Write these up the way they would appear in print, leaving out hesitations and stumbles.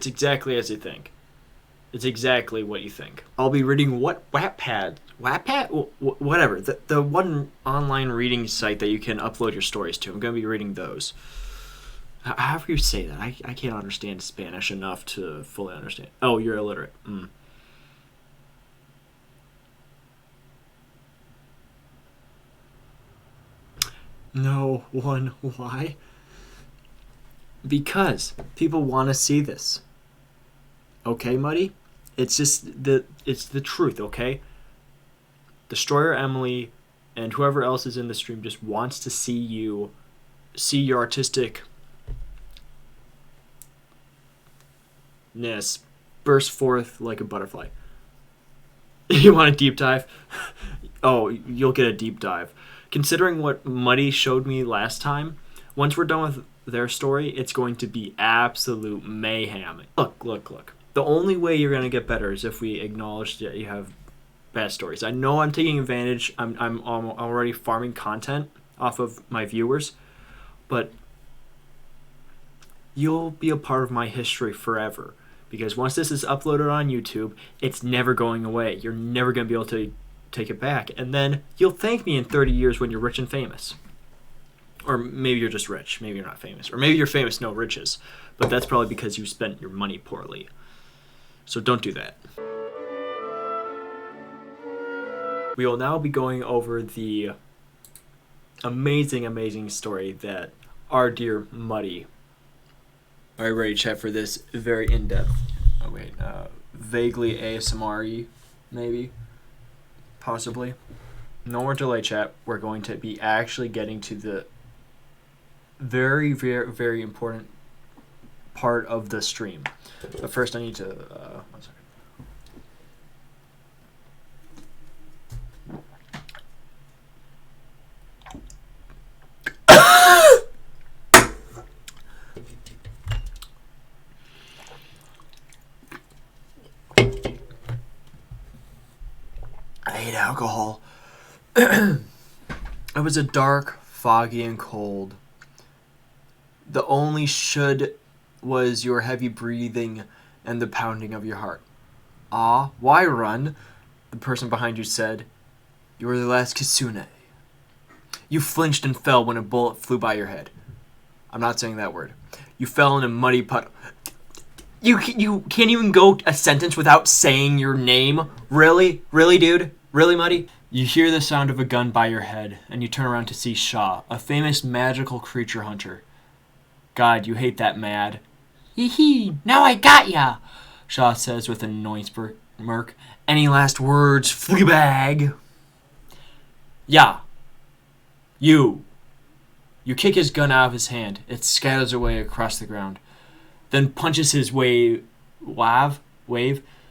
It's exactly as you think. It's exactly what you think. I'll be reading Wattpad, whatever. The one online reading site that you can upload your stories to. I'm going to be reading those. However you say that, I can't understand Spanish enough to fully understand. Oh, you're illiterate. No one. Why? Because people want to see this. Okay, Muddy? It's the truth, okay? Destroyer Emily and whoever else is in the stream just wants to see your artistic ness burst forth like a butterfly. You want a deep dive? Oh, you'll get a deep dive. Considering what Muddy showed me last time, once we're done with their story, it's going to be absolute mayhem. Look. The only way you're going to get better is if we acknowledge that you have bad stories. I know I'm taking advantage. I'm already farming content off of my viewers, but you'll be a part of my history forever. Because once this is uploaded on YouTube, it's never going away. You're never going to be able to take it back. And then you'll thank me in 30 years when you're rich and famous. Or maybe you're just rich. Maybe you're not famous. Or maybe you're famous, no riches. But that's probably because you spent your money poorly. So don't do that. We will now be going over the amazing story that our dear Muddy. Are you ready, chat, for this very in-depth, vaguely ASMR-y, maybe, possibly? No more delay, chat. We're going to be actually getting to the very, very, very important part of the stream. But first I need to, 1 second. I hate alcohol. It was a dark, foggy, and cold. The only should was your heavy breathing and the pounding of your heart. Ah, why run? The person behind you said. You were the last Kisune. You flinched and fell when a bullet flew by your head. I'm not saying that word. You fell in a muddy puddle. You can't even go a sentence without saying your name? Really? Really, dude? Really, Muddy? You hear the sound of a gun by your head, and you turn around to see Shaw, a famous magical creature hunter. God, you hate that mad. Hee hee, now I got ya, Shaw says with an annoying smirk. Any last words, Fleabag? Yeah. You. You kick his gun out of his hand. It scatters away across the ground. Then punches his wave,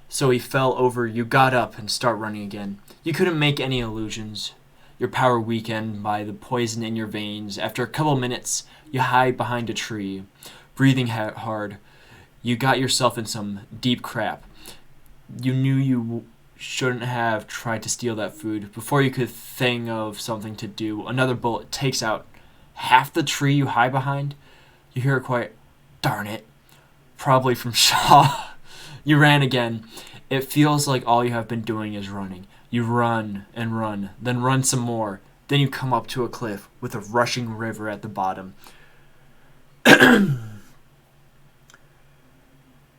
so he fell over. You got up and start running again. You couldn't make any illusions. Your power weakened by the poison in your veins. After a couple minutes, you hide behind a tree, breathing hard. You got yourself in some deep crap. You knew you shouldn't have tried to steal that food. Before you could think of something to do, another bullet takes out half the tree you hide behind. You hear a quiet, darn it, probably from Shaw. You ran again. It feels like all you have been doing is running. You run and run, then run some more. Then you come up to a cliff with a rushing river at the bottom.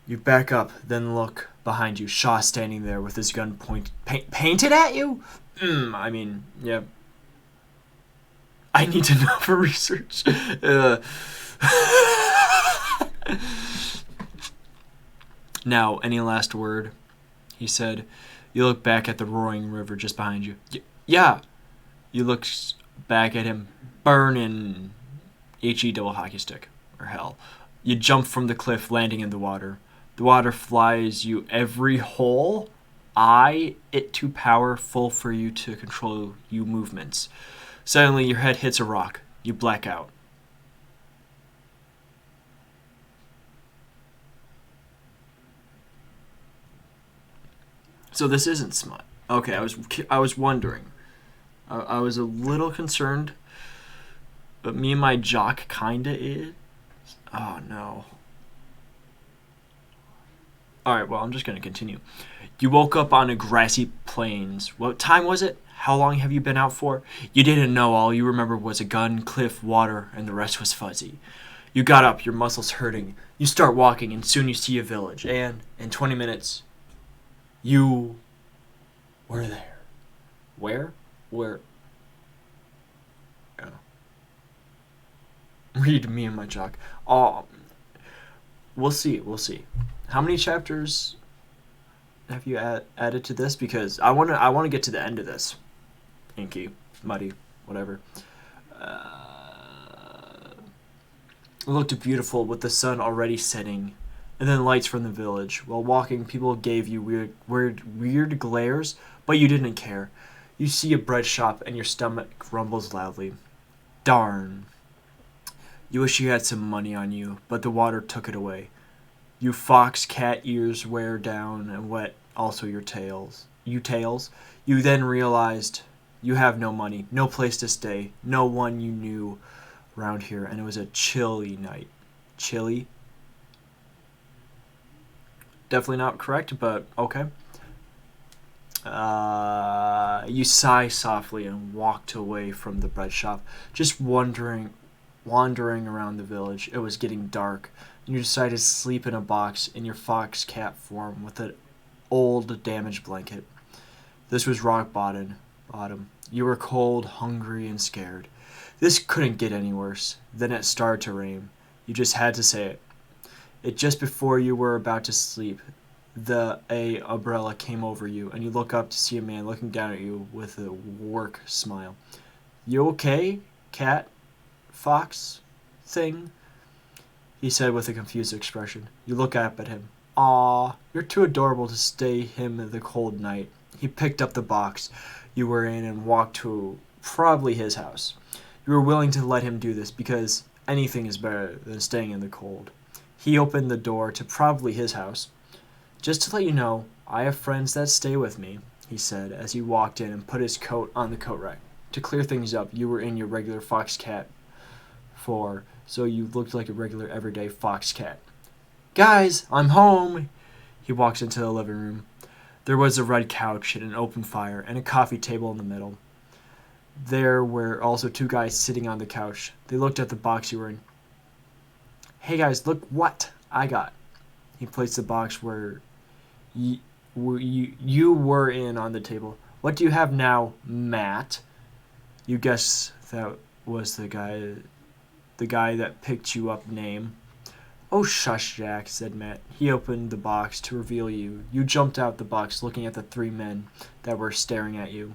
You back up, then look behind you. Shaw standing there with his gun painted at you? Yeah. I need to know for research. Now, any last word? He said. You look back at the roaring river just behind you. Yeah. You look back at him. Burning. HE double hockey stick. Or hell. You jump from the cliff, landing in the water. The water flies you every hole. It too powerful for you to control you movements. Suddenly, your head hits a rock. You black out. So this isn't smut. Okay, I was wondering. I was a little concerned, but me and my jock kinda is. Oh no. Alright, well, I'm just going to continue. You woke up on a grassy plains. What time was it? How long have you been out for? You didn't know. All you remember was a gun, cliff, water, and the rest was fuzzy. You got up, your muscles hurting. You start walking, and soon you see a village. And in 20 minutes, you were there. Where? Where? Oh. Read me and my jock. Oh, we'll see. We'll see. How many chapters have you added to this? Because I want to get to the end of this. Inky, muddy, whatever. It looked beautiful with the sun already setting, and then lights from the village. While walking, people gave you weird glares, but you didn't care. You see a bread shop, and your stomach rumbles loudly. Darn. You wish you had some money on you, but the water took it away. You fox cat ears wear down and wet also your tails. You then realized you have no money, no place to stay, no one you knew around here, and it was a chilly night. Chilly? Definitely not correct, but okay. You sigh softly and walked away from the bread shop, just wandering around the village. It was getting dark, and you decided to sleep in a box in your fox cat form with an old damaged blanket. This was rock bottom. You were cold, hungry, and scared. This couldn't get any worse. Then it started to rain. You just had to say it. Just before you were about to sleep, the umbrella came over you, and you look up to see a man looking down at you with a work smile. You okay, cat? Fox? Thing? He said with a confused expression. You look up at him. Aw, you're too adorable to stay him the cold night. He picked up the box you were in and walked to probably his house. You were willing to let him do this because anything is better than staying in the cold. He opened the door to probably his house. Just to let you know, I have friends that stay with me, he said as he walked in and put his coat on the coat rack. To clear things up, you were in your regular fox cat so you looked like a regular everyday fox cat. Guys, I'm home! He walks into the living room. There was a red couch and an open fire and a coffee table in the middle. There were also two guys sitting on the couch. They looked at the box you were in. Hey guys, look what I got. He placed the box where you were in on the table. What do you have now, Matt? You guess that was the guy that picked you up name. Oh, shush, Jack, said Matt. He opened the box to reveal you. You jumped out the box looking at the three men that were staring at you.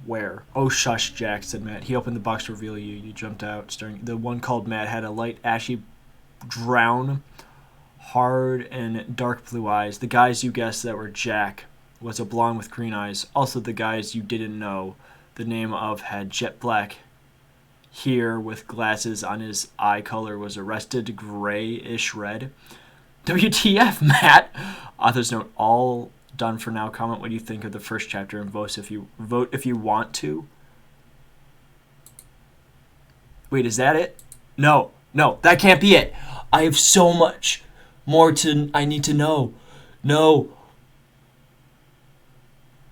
Where? Oh, shush, Jack, said Matt. He opened the box to reveal you. You jumped out, staring. The one called Matt had a light, ashy brown, hard, and dark blue eyes. The guys you guessed that were Jack was a blonde with green eyes. Also, the guys you didn't know the name of had jet black hair with glasses on his eye color was arrested grayish red. WTF, Matt? Author's note, all done for now. Comment what you think of the first chapter and vote if you want to. Wait, is that it? No, that can't be it. I have so much more I need to know. No.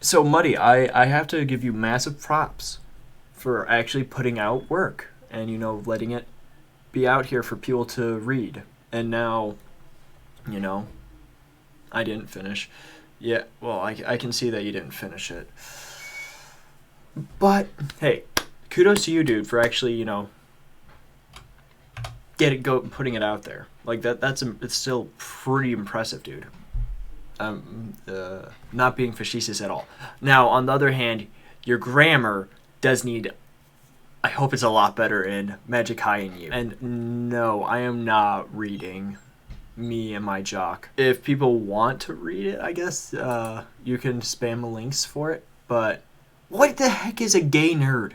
So, Muddy, I have to give you massive props for actually putting out work and, letting it be out here for people to read. And now, I didn't finish. Yeah, well, I can see that you didn't finish it. But, hey, kudos to you, dude, for actually, putting it out there. Like, it's still pretty impressive, dude. Not being facetious at all. Now, on the other hand, your grammar does need, I hope it's a lot better in Magic High and You. And no, I am not reading Me and My Jock. If people want to read it, I guess you can spam links for it. But what the heck is a gay nerd?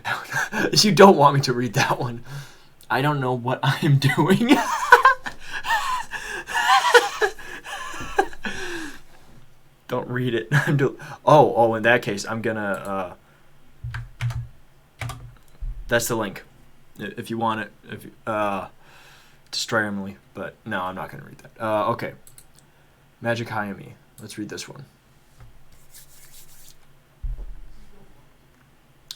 You don't want me to read that one. I don't know what I'm doing. Don't read it. In that case, I'm gonna that's the link if you want it. Destroy Emily, but no, I'm not gonna read that. Okay. Magic High and Me. Let's read this one.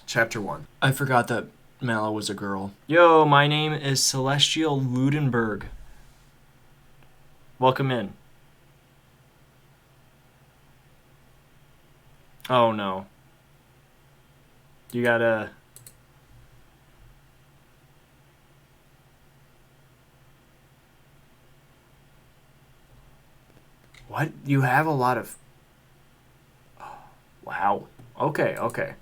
Chapter 1. I forgot that Mala was a girl. Yo, my name is Celestial Ludenberg. Welcome in. Oh no. You gotta... What? You have a lot of... Oh, wow. Okay, okay.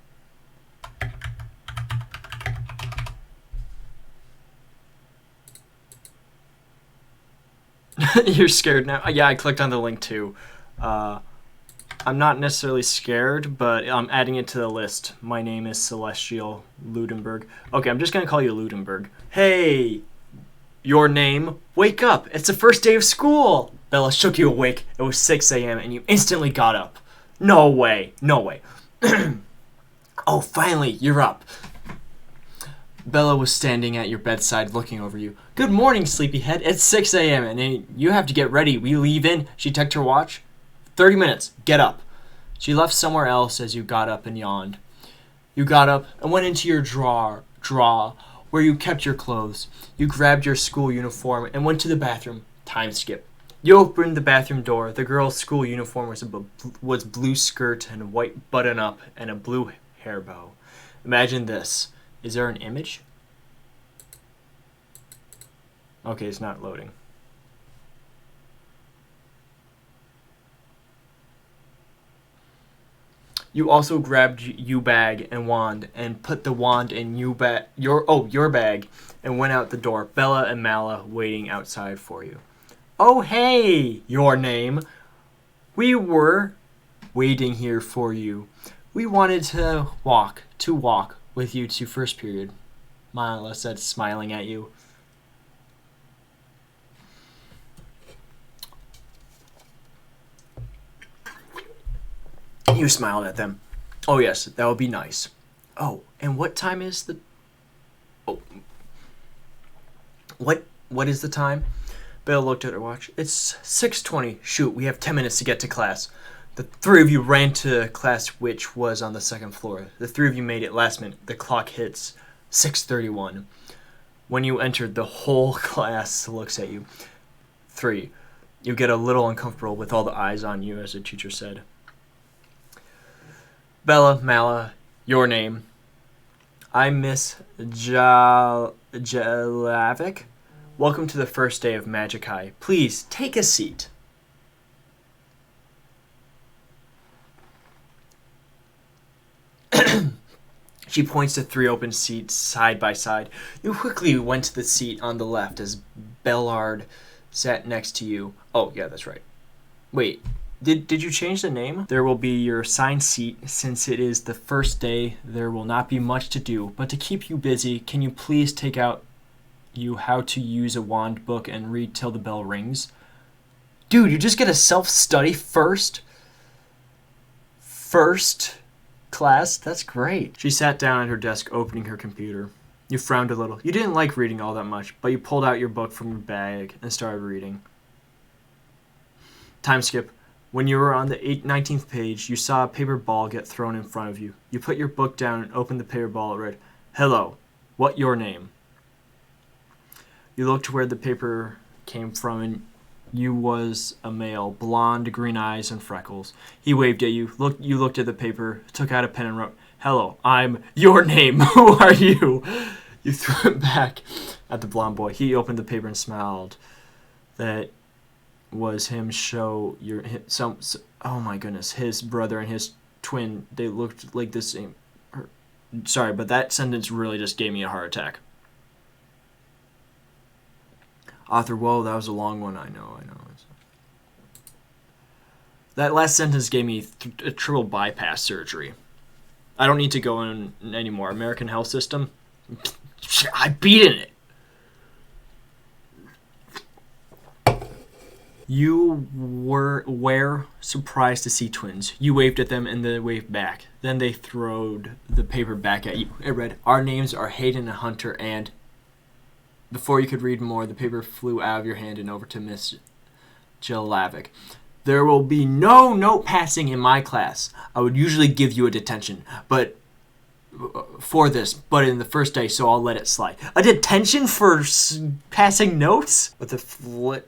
You're scared now? Yeah, I clicked on the link too. I'm not necessarily scared, but I'm adding it to the list. My name is Celestial Ludenberg. Okay, I'm just going to call you Ludenberg. Hey! Your name? Wake up! It's the first day of school! Bella shook you awake. It was 6 a.m. and you instantly got up. No way. No way. Oh, finally, you're up. Bella was standing at your bedside looking over you. Good morning, sleepyhead. It's 6 a.m. and you have to get ready. We leave in. She checked her watch. 30 minutes. Get up. She left somewhere else as you got up and yawned. You got up and went into your drawer where you kept your clothes. You grabbed your school uniform and went to the bathroom. Time skip. You opened the bathroom door. The girl's school uniform was blue skirt and a white button-up and a blue hair bow. Imagine this. Is there an image? Okay, it's not loading. You also grabbed your bag and wand and put the wand in your bag and went out the door. Bella and Mala waiting outside for you. Oh, hey! Your name. We were waiting here for you. We wanted to walk with you to first period, Mala said, smiling at you. You smiled at them. Oh, yes, that would be nice. Oh, and what time is the... Oh. What is the time? Belle looked at her watch. It's 6:20. Shoot, we have 10 minutes to get to class. The three of you ran to class, which was on the second floor. The three of you made it last minute. The clock hits 6:31. When you entered, the whole class looks at you. 3. You get a little uncomfortable with all the eyes on you, as the teacher said. Bella, Mala, your name. I'm Miss Jelavic. Welcome to the first day of Magic High. Please, take a seat. She points to 3 open seats side by side. You quickly went to the seat on the left as Bellard sat next to you. Oh, yeah, that's right. Wait, did you change the name? There will be your assigned seat. Since it is the first day, there will not be much to do. But to keep you busy, can you please take out how to use a wand book and read till the bell rings? Dude, you just get a self-study first class? That's great. She sat down at her desk, opening her computer. You frowned a little. You didn't like reading all that much, but you pulled out your book from your bag and started reading. Time skip. When you were on the 19th page, you saw a paper ball get thrown in front of you. You put your book down and opened the paper ball. It read, "Hello, what your name?" You looked where the paper came from, and you was a male, blonde, green eyes, and freckles. He waved at you. You looked at the paper, took out a pen, and wrote, "Hello, I'm your name. Who are you?" You threw it back at the blonde boy. He opened the paper and smiled. That was him. Oh my goodness, his brother and his twin. They looked like the same. Sorry, but that sentence really just gave me a heart attack. Author, whoa, that was a long one. I know. That last sentence gave me a triple bypass surgery. I don't need to go in anymore. American health system, I beat in it. You were surprised to see twins. You waved at them and they waved back. Then they throwed the paper back at you. It read, "Our names are Hayden and Hunter," and... Before you could read more, the paper flew out of your hand and over to Miss Jelavic. There will be no note passing in my class. I would usually give you a detention, but in the first day, so I'll let it slide. A detention for passing notes? With a flick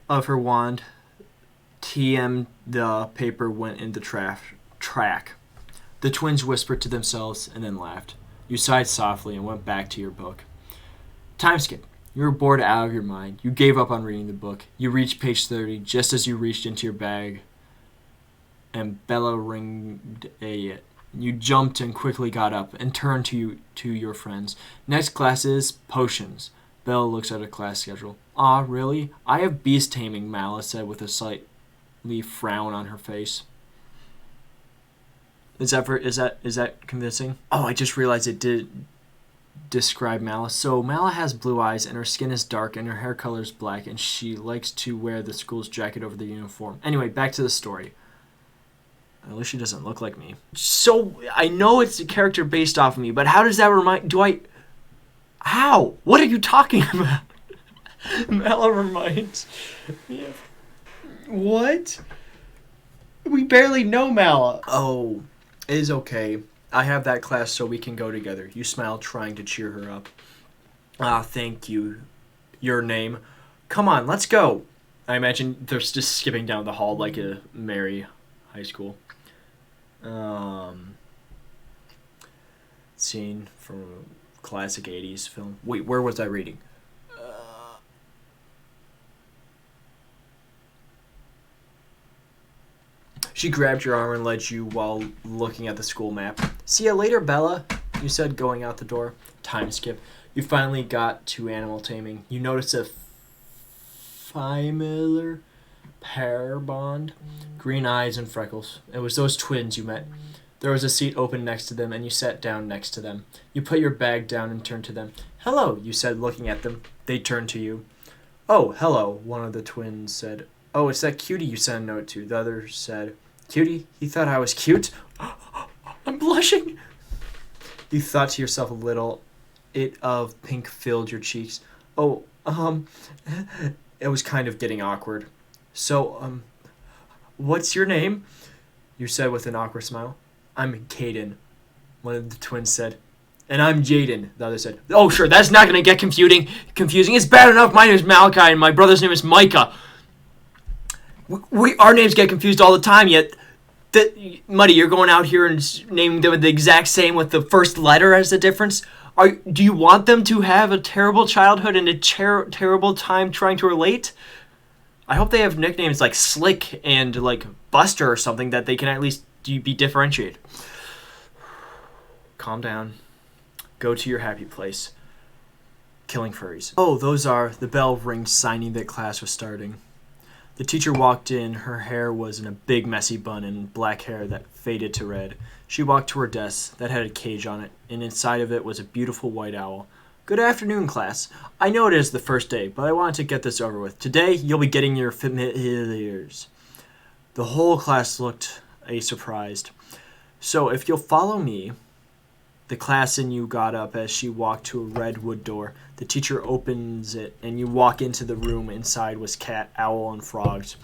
of her wand, the paper went into track. The twins whispered to themselves and then laughed. You sighed softly and went back to your book. Time skip. You were bored out of your mind. You gave up on reading the book. You reached page 30 just as you reached into your bag and Bella ringed it. You jumped and quickly got up and turned to your friends. Next class is potions. Bella looks at a class schedule. Aw, really? I have beast taming, Mala said with a slightly frown on her face. Is that convincing? Oh, I just realized it did describe Mala. So Mala has blue eyes and her skin is dark and her hair color is black and she likes to wear the school's jacket over the uniform. Anyway, back to the story. At least she doesn't look like me. So I know it's a character based off of me, but how does that remind? How? What are you talking about? Mala reminds me of what? We barely know Mala. Oh, it is okay. I have that class so we can go together. You smiled, trying to cheer her up. Ah, thank you. Your name. Come on, let's go. I imagine they're just skipping down the hall like a merry high school. Scene from a classic 80s film. Wait, where was I reading? She grabbed your arm and led you while looking at the school map. See ya later, Bella, you said, going out the door. Time skip. You finally got to animal taming. You noticed a familiar pair bond. Green eyes and freckles. It was those twins you met. There was a seat open next to them, and you sat down next to them. You put your bag down and turned to them. Hello, you said, looking at them. They turned to you. Oh, hello, one of the twins said. Oh, it's that cutie you sent a note to. The other said, Cutie? He thought I was cute? I'm blushing. You thought to yourself a little. It of pink filled your cheeks. Oh, it was kind of getting awkward. So, what's your name? You said with an awkward smile. I'm Caden, one of the twins said. And I'm Jaden, the other said. Oh, sure, that's not going to get confusing. It's bad enough. My name is Malachi, and my brother's name is Micah. Our names get confused all the time, yet... Muddy, you're going out here and naming them the exact same with the first letter as the difference? Do you want them to have a terrible childhood and a terrible time trying to relate? I hope they have nicknames like Slick and like Buster or something that they can at least be differentiated. Calm down. Go to your happy place. Killing furries. Oh, those are... The bell rang, signing that class was starting. The teacher walked in. Her hair was in a big messy bun and black hair that faded to red. She walked to her desk that had a cage on it, and inside of it was a beautiful white owl. Good afternoon, class. I know it is the first day, but I wanted to get this over with. Today, you'll be getting your familiars. The whole class looked surprised. So, if you'll follow me... The class and you got up as she walked to a redwood door. The teacher opens it, and you walk into the room. Inside was cat, owl, and frogs.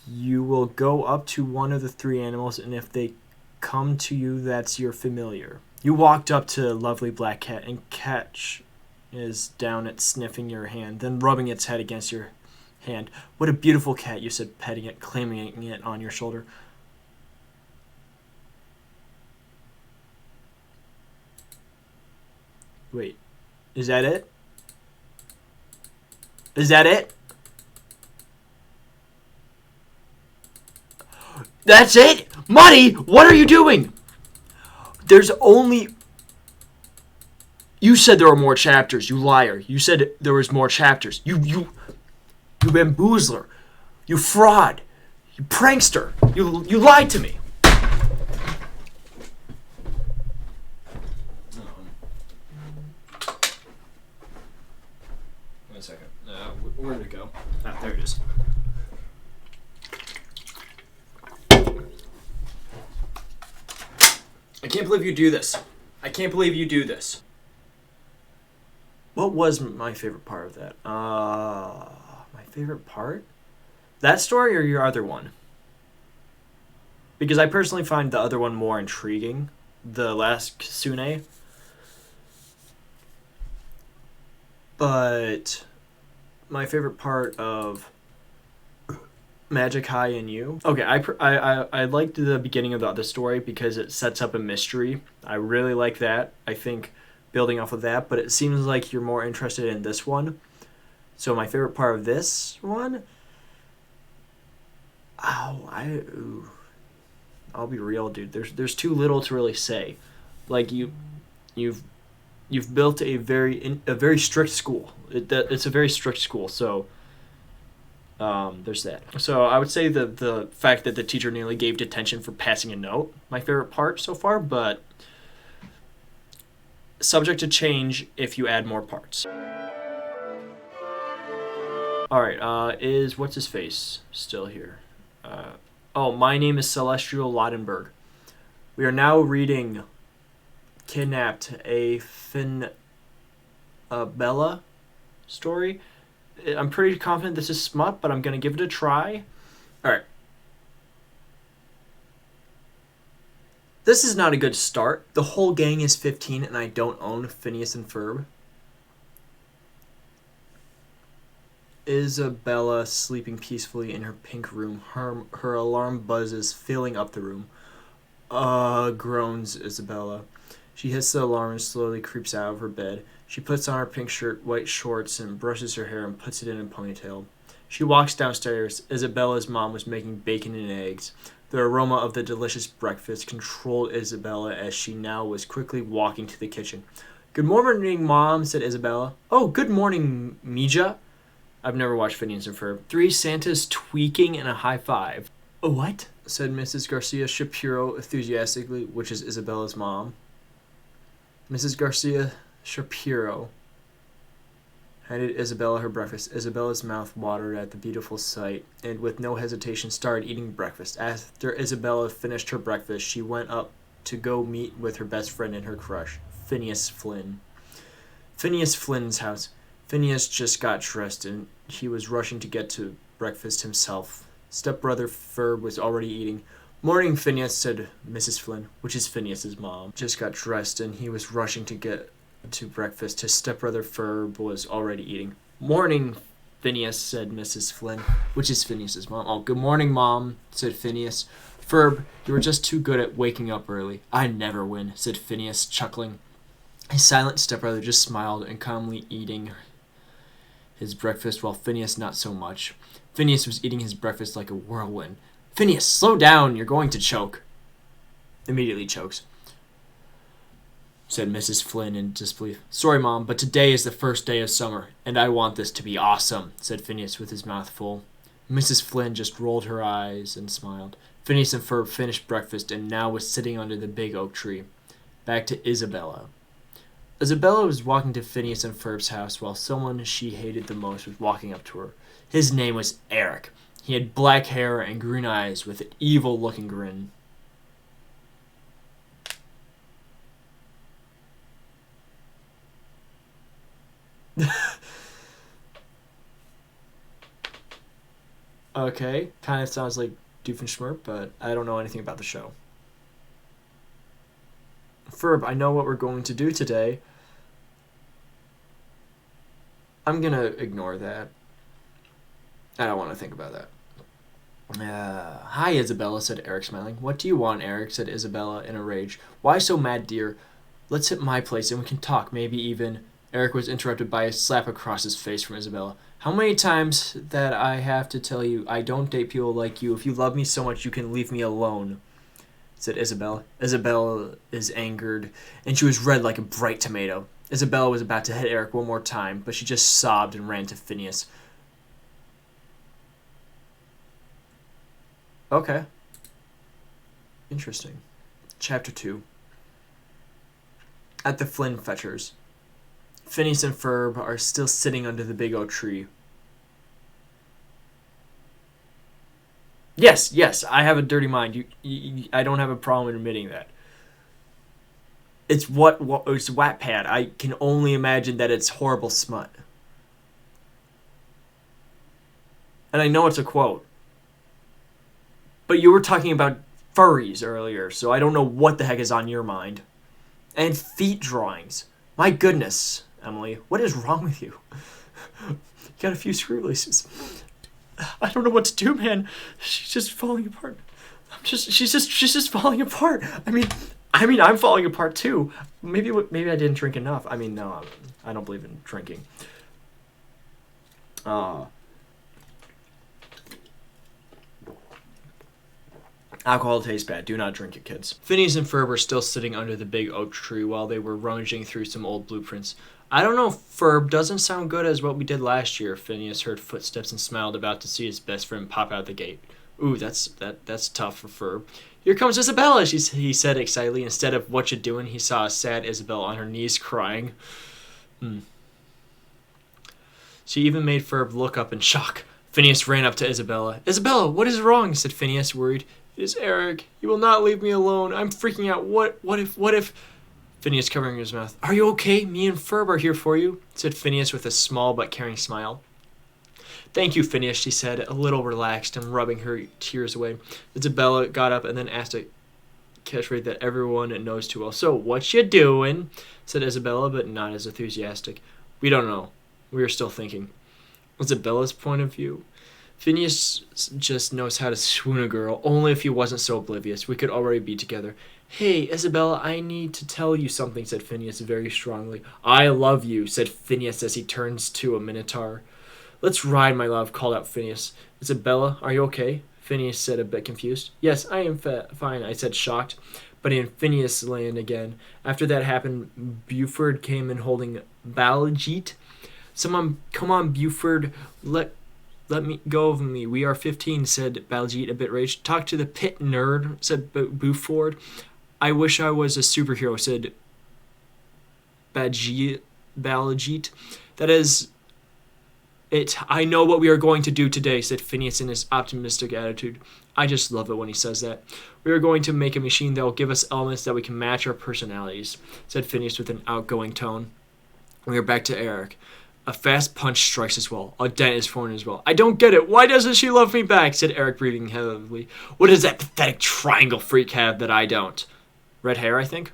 You will go up to one of the three animals, and if they come to you, that's your familiar. You walked up to a lovely black cat, and catch is down at sniffing your hand, then rubbing its head against your hand. What a beautiful cat, you said, petting it, claiming it on your shoulder. Wait, is that it? Is that it? That's it? Muddy, what are you doing? There's only... You said there were more chapters, you liar. You said there was more chapters. You bamboozler. You fraud. You prankster. You lied to me. Where did it go? Ah, there it is. I can't believe you do this. I can't believe you do this. What was my favorite part of that? My favorite part? That story or your other one? Because I personally find the other one more intriguing. The last Kitsune. But my favorite part of Magic High and You. Okay, I liked the beginning of the other story because it sets up a mystery. I really like that. I think building off of that, but it seems like you're more interested in this one. So my favorite part of this one, I'll be real, dude. There's too little to really say. Like you've built a very strict school. It's a very strict school, so there's that. So I would say the fact that the teacher nearly gave detention for passing a note, my favorite part so far, but subject to change if you add more parts. Alright, is what's his face still here? My name is Celestial Laudenberg. We are now reading Kidnapped, a Bella story. I'm pretty confident this is smut, but I'm going to give it a try. Alright. This is not a good start. The whole gang is 15 and I don't own Phineas and Ferb. Isabella sleeping peacefully in her pink room. Her alarm buzzes, filling up the room. Groans Isabella. She hits the alarm and slowly creeps out of her bed. She puts on her pink shirt, white shorts, and brushes her hair and puts it in a ponytail. She walks downstairs. Isabella's mom was making bacon and eggs. The aroma of the delicious breakfast controlled Isabella as she now was quickly walking to the kitchen. "Good morning, Mom," said Isabella. "Oh, good morning, Mija." I've never watched Phineas and Ferb. 3 Santas tweaking and a high five. "What?" said Mrs. Garcia Shapiro enthusiastically, which is Isabella's mom. Mrs. Garcia Shapiro handed Isabella her breakfast. Isabella's mouth watered at the beautiful sight, and with no hesitation started eating breakfast. After Isabella finished her breakfast, she went up to go meet with her best friend and her crush, Phineas Flynn. Phineas Flynn's house. Phineas just got dressed, and he was rushing to get to breakfast himself. Stepbrother Ferb was already eating. "Morning, Phineas," said Mrs. Flynn, which is Phineas's mom. Just got dressed, and he was rushing to get to breakfast. His stepbrother Ferb was already eating. "Morning, Phineas," said Mrs. Flynn, which is Phineas's mom. "Oh, good morning, Mom," said Phineas. "Ferb, you were just too good at waking up early." "I never win," said Phineas, chuckling. His silent stepbrother just smiled and calmly eating his breakfast, while Phineas not so much. Phineas was eating his breakfast like a whirlwind. "Phineas, slow down, you're going to choke." Immediately chokes, said Mrs. Flynn in disbelief. "Sorry, Mom, but today is the first day of summer, and I want this to be awesome," said Phineas with his mouth full. Mrs. Flynn just rolled her eyes and smiled. Phineas and Ferb finished breakfast and now was sitting under the big oak tree. Back to Isabella. Isabella was walking to Phineas and Ferb's house while someone she hated the most was walking up to her. His name was Eric. He had black hair and green eyes with an evil-looking grin. Okay, kind of sounds like Doofenshmirtz, but I don't know anything about the show. "Ferb, I know what we're going to do today." I'm gonna ignore that. I don't want to think about that. "Hi, Isabella," said Eric, smiling. "What do you want, Eric?" said Isabella in a rage. "Why so mad, dear? Let's hit my place and we can talk, maybe even—" Eric was interrupted by a slap across his face from Isabella. "How many times that I have to tell you I don't date people like you. If you love me so much, you can leave me alone," said Isabella. Isabella is angered, and she was red like a bright tomato. Isabella was about to hit Eric one more time, but she just sobbed and ran to Phineas. Okay. Interesting. Chapter 2. At the Flynn Fetchers. Phineas and Ferb are still sitting under the big oak tree. Yes, I have a dirty mind. I don't have a problem admitting that. It's it's Wattpad. I can only imagine that it's horrible smut. And I know it's a quote. But you were talking about furries earlier, so I don't know what the heck is on your mind. And feet drawings. My goodness, Emily, what is wrong with you? You got a few screw laces. I don't know what to do, man. She's just falling apart. She's just falling apart. I mean, I'm falling apart too. Maybe I didn't drink enough. I mean, no, I don't believe in drinking. Alcohol tastes bad. Do not drink it, kids. Phineas and Ferb were still sitting under the big oak tree while they were rummaging through some old blueprints. I don't know, Ferb, doesn't sound good as what we did last year. Phineas heard footsteps and smiled, about to see his best friend pop out the gate. Ooh, that's tough for Ferb. Here comes Isabella, he said excitedly. Instead of what you doing, he saw a sad Isabella on her knees crying. She even made Ferb look up in shock. Phineas ran up to Isabella. Isabella, what is wrong? Said Phineas, worried. It is Eric. He will not leave me alone. I'm freaking out. What if... Phineas covering his mouth. Are you okay? Me and Ferb are here for you, said Phineas with a small but caring smile. Thank you, Phineas, she said, a little relaxed and rubbing her tears away. Isabella got up and then asked a catchphrase that everyone knows too well. So, what you doing? Said Isabella, but not as enthusiastic. We don't know. We are still thinking. Isabella's point of view. Phineas just knows how to swoon a girl. Only if he wasn't so oblivious. We could already be together. Hey, Isabella, I need to tell you something, said Phineas very strongly. I love you, said Phineas as he turns to a minotaur. Let's ride, my love, called out Phineas. Isabella, are you okay? Phineas said, a bit confused. Yes, I am fine, I said, shocked. But in Phineas land again. After that happened, Buford came in holding Baljeet. Someone, come on, Buford, let me go of me. We are 15, said Baljeet, a bit raged. Talk to the pit, nerd, said Buford. I wish I was a superhero, said Baljeet. That is it. I know what we are going to do today, said Phineas in his optimistic attitude. I just love it when he says that. We are going to make a machine that will give us elements that we can match our personalities, said Phineas with an outgoing tone. We are back to Eric. A fast punch strikes as well. A dent is formed as well. I don't get it. Why doesn't she love me back? Said Eric, breathing heavily. What does that pathetic triangle freak have that I don't? Red hair, I think.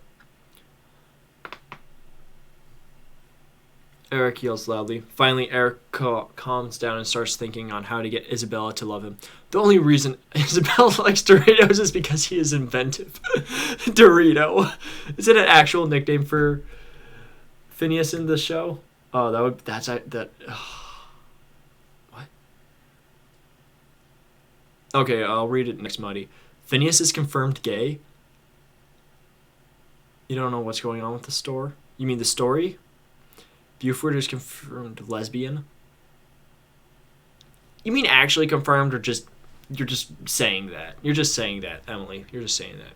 Eric yells loudly. Finally, Eric calms down and starts thinking on how to get Isabella to love him. The only reason Isabella likes Doritos is because he is inventive. Dorito. Is it an actual nickname for Phineas in the show? Oh, what? Okay, I'll read it next, Muddy. Phineas is confirmed gay. You don't know what's going on with the store? You mean the story? Buford is confirmed lesbian. You mean actually confirmed, or you're just saying that? You're just saying that, Emily. You're just saying that.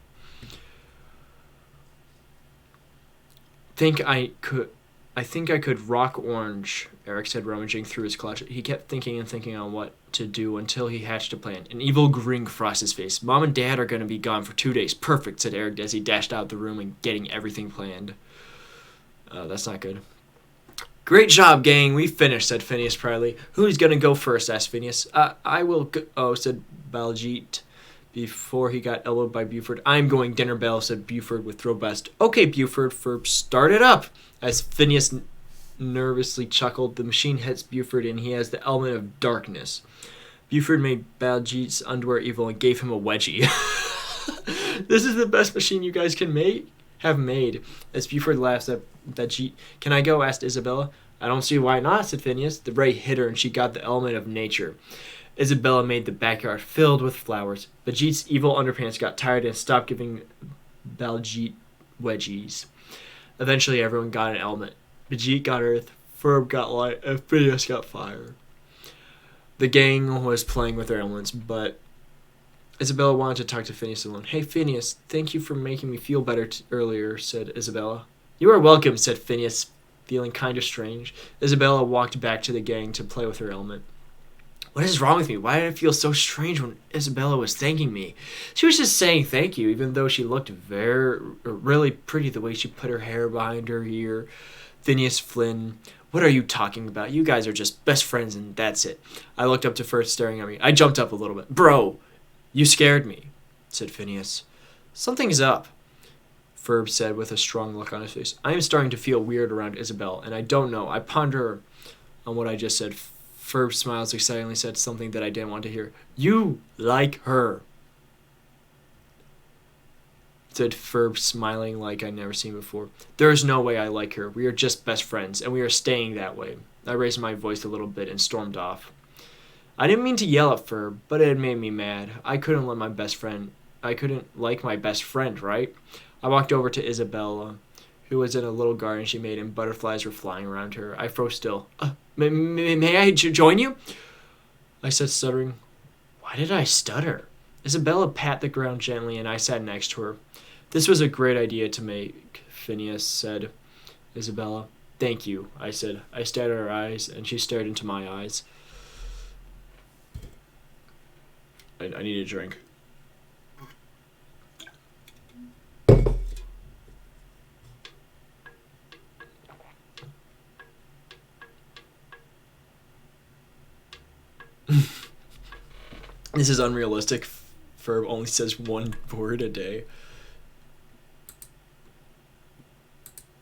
I think I could rock orange, Eric said, rummaging through his closet. He kept thinking and thinking on what to do until he hatched a plan. An evil grin crossed his face. Mom and Dad are going to be gone for 2 days. Perfect, said Eric as he dashed out the room and getting everything planned. That's not good. Great job, gang. We finished, said Phineas proudly. Who's going to go first, asked Phineas. I will go, said Baljeet before he got elbowed by Buford. I'm going, dinner bell, said Buford with robust. Okay, Buford, start it up. As Phineas nervously chuckled, the machine hits Buford and he has the element of darkness. Buford made Baljeet's underwear evil and gave him a wedgie. This is the best machine you guys can have made. As Buford laughs at Baljeet. Can I go? Asked Isabella. I don't see why not, said Phineas. The ray hit her and she got the element of nature. Isabella made the backyard filled with flowers. Baljeet's evil underpants got tired and stopped giving Baljeet wedgies. Eventually, everyone got an element. Baljeet got earth, Ferb got light, and Phineas got fire. The gang was playing with their elements, but Isabella wanted to talk to Phineas alone. Hey, Phineas, thank you for making me feel better earlier, said Isabella. You are welcome, said Phineas, feeling kind of strange. Isabella walked back to the gang to play with her element. What is wrong with me? Why did I feel so strange when Isabella was thanking me? She was just saying thank you, even though she looked really pretty the way she put her hair behind her ear. Phineas Flynn, what are you talking about? You guys are just best friends and that's it. I looked up to First staring at me. I jumped up a little bit. Bro, You scared me, said Phineas. Something's up, Ferb said with a strong look on his face. I am starting to feel weird around Isabel, and I don't know. I ponder on what I just said. Ferb smiles excitedly, said something that I didn't want to hear. You like her, said Ferb, smiling like I'd never seen before. There is no way I like her. We are just best friends, and we are staying that way. I raised my voice a little bit and stormed off. I didn't mean to yell at Ferb, but it had made me mad. I couldn't like my best friend, right? I walked over to Isabella, who was in a little garden she made, and butterflies were flying around her. I froze still. May I join you? I said, stuttering. Why did I stutter? Isabella patted the ground gently, and I sat next to her. This was a great idea to make, Phineas said. Isabella. Thank you, I said. I stared at her eyes, and she stared into my eyes. I need a drink. This is unrealistic. Ferb only says one word a day.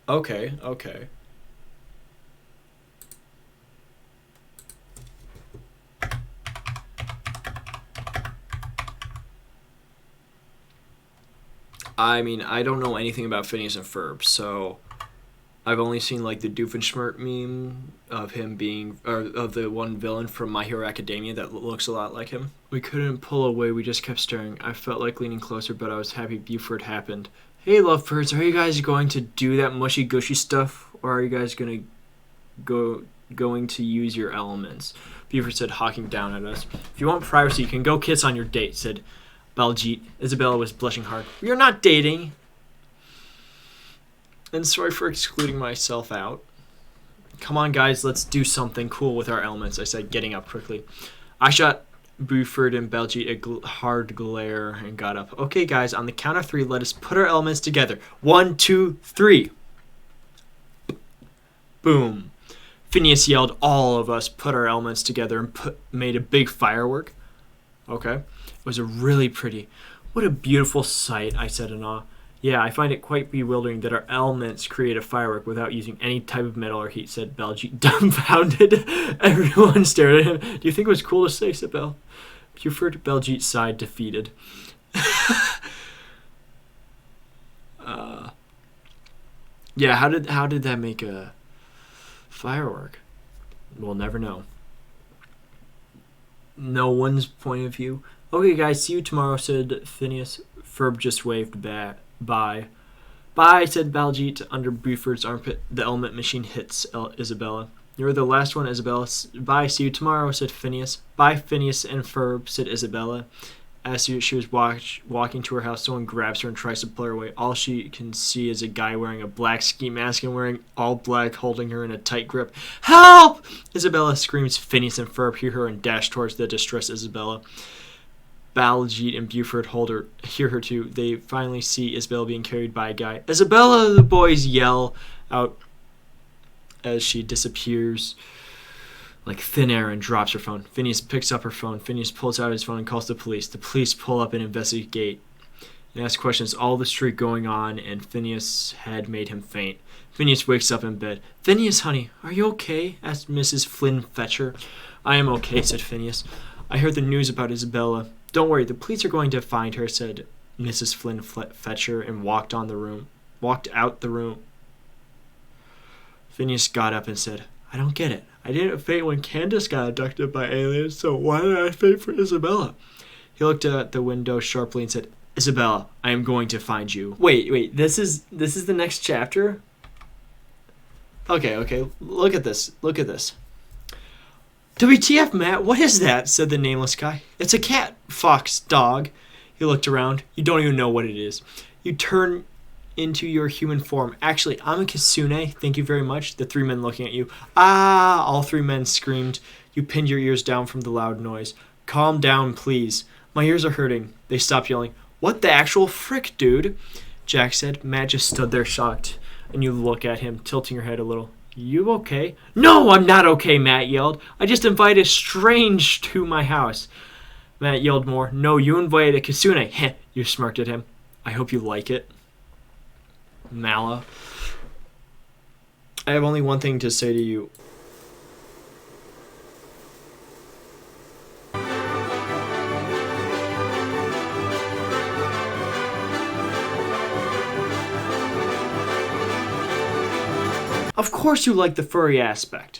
Okay. I mean, I don't know anything about Phineas and Ferb, so I've only seen like the Doofenshmirtz meme of him being, or of the one villain from My Hero Academia that looks a lot like him. We couldn't pull away, we just kept staring. I felt like leaning closer, but I was happy Buford happened. Hey, lovebirds, are you guys going to do that mushy gushy stuff, or are you guys going to use your elements? Buford said, hawking down at us. If you want privacy, you can go kiss on your date, said Baljeet. Isabella was blushing hard. We are not dating. And sorry for excluding myself out. Come on, guys, let's do something cool with our elements, I said, getting up quickly. I shot Buford and Baljeet a hard glare and got up. Okay, guys, on the count of 3, let us put our elements together. 1, 2, 3. Boom. Phineas yelled. All of us put our elements together and made a big firework. Okay. It was really pretty. What a beautiful sight, I said in awe. Yeah, I find it quite bewildering that our elements create a firework without using any type of metal or heat, said Baljeet, dumbfounded. Everyone stared at him. Do you think it was cool to say, said Bell? Buford. Baljeet sighed, defeated. Yeah, how did that make a firework? We'll never know. No one's point of view. Okay, guys, see you tomorrow, said Phineas. Ferb just waved back. Bye. Bye, said Baljeet under Buford's armpit. The element machine hits Isabella. You're the last one, Isabella. Bye, see you tomorrow, said Phineas. Bye, Phineas and Ferb, said Isabella. As she was walking to her house, someone grabs her and tries to pull her away. All she can see is a guy wearing a black ski mask and wearing all black, holding her in a tight grip. Help! Isabella screams. Phineas and Ferb hear her and dash towards the distressed Isabella. Baljeet and Buford hear her too. They finally see Isabella being carried by a guy. Isabella, the boys yell out as she disappears like thin air and drops her phone. Phineas picks up her phone. Phineas pulls out his phone and calls the police. The police pull up and investigate and ask questions. All the street going on, and Phineas had made him faint. Phineas wakes up in bed. Phineas, honey, are you okay? Asked Mrs. Flynn Fletcher. I am okay, said Phineas. I heard the news about Isabella. Don't worry, the police are going to find her, said Mrs. Flynn Fletcher, and walked out the room. Phineas got up and said, I don't get it. I didn't faint when Candace got abducted by aliens, so why did I faint for Isabella? He looked out the window sharply and said, Isabella, I am going to find you. Wait, this is the next chapter? Okay, look at this. WTF, Matt, what is that? Said the nameless guy. It's a cat, fox, dog. He looked around. You don't even know what it is. You turn into your human form. Actually, I'm a Kitsune. Thank you very much. The 3 men looking at you. Ah! All 3 men screamed. You pinned your ears down from the loud noise. Calm down, please. My ears are hurting. They stopped yelling. What the actual frick, dude? Jack said. Matt just stood there shocked. And you look at him, tilting your head a little. You okay? No, I'm not okay, Matt yelled. I just invited a strange to my house. Matt yelled more. No, you invited a Kitsune. Heh, you smirked at him. I hope you like it. Mala. I have only one thing to say to you. Of course you like the furry aspect.